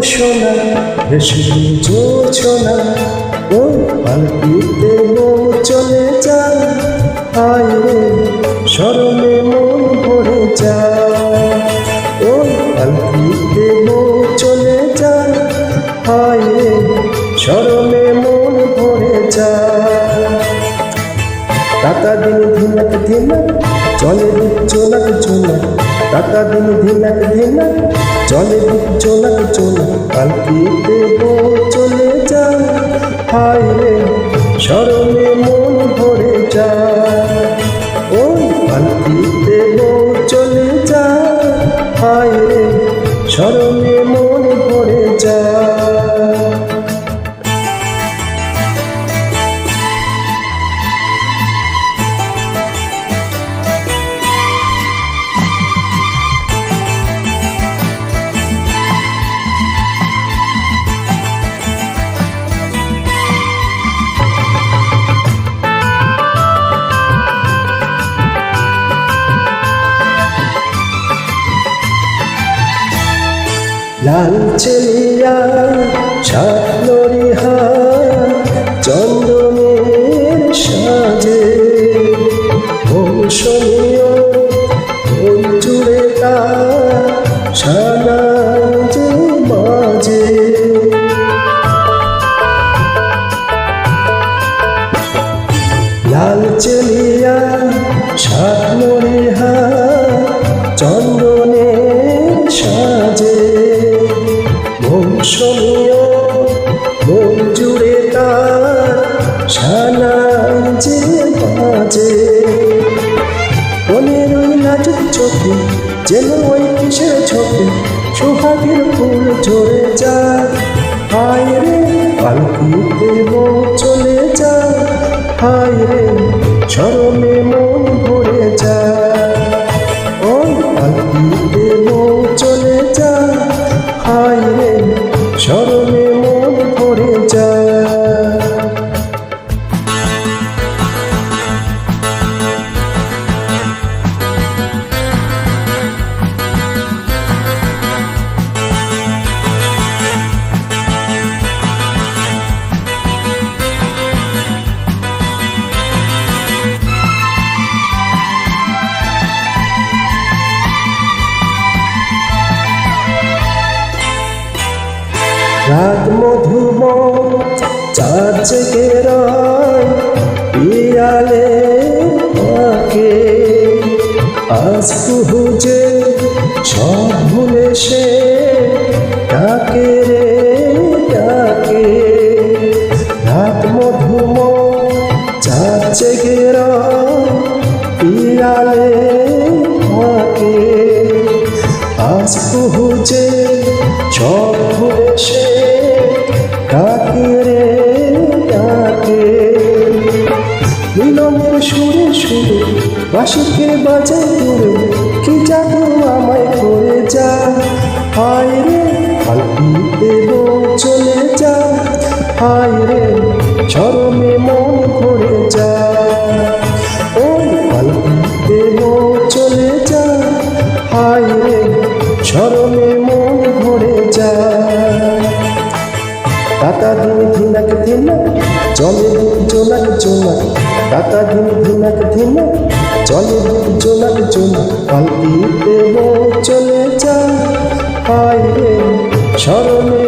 সোনা ভেসে জোছনা ওই পালকিতে বউ চলে যায় হায় রে শরমে মন ভরে যায় ওই পালকিতে বউ চলে যায় হায় রে শরমে মন ভরে যায় টাকা দিন ধিনাক ধিনাক চলে দিক চোনাক চোনাক টাকা দিন ধিনাক ধিনাক চলে দিক চোনাক চোনাক পালকিতে বউ চলে যায় হায় রে শরমে মন ভরে যায় ওই পালকিতে বউ চলে যায় হায় রে শরমে মন ভরে যায় লাল চেলিয়া সাতলরিহা চন্দনের সাজে মৌসুমীয় ওই জুড়ে তার সানাজে মাঝে লাল চেলিয়া সাতলরিহা চন্দনের সাজে মৌসুমীয় মন জুড়ে তার সানাজে বাজে মনের ওই নাজুক চোখে যেন ওই কিসের ছোটে সোহাগের ফুল ঝরে যায় হায় রে পালকিতে বউ চলে যায় হায় রে শরমে মন ভরে যায় ওই পালকিতে বউ চলে যায় হায় রে শরমে মন ভরে যায় রাত মধুময় চাঁদ জেগে রয় পিয়ালে পাকে আজ কুহুজে সব ভুলে সে ডাকে রে ডাকে রাত মধুময় চাঁদ জেগে রয় পিয়ালে পাকে আজ কুহুজে সব ভুলে সে ডাকে রে ডাকে মিলনের সুরে সুরে বাঁশিকে বাজে দূরে কি জাদু আমায় করে যায় হায় রে পালকিতে বউ চলে যায় হায় রে শরমে মন ভরে যায় ওই পালকিতে বউ চলে যায় হায় রে শরমে মন ভরে যায় টাকা দিন ধিনাক ধিনাক চলে দিক জোনাক জোনাক টাকা দিন ধিনাক ধিনাক চলে দিক জোনাক জোনাক পালকিতে বউ চলে যায় হায় রে শরমে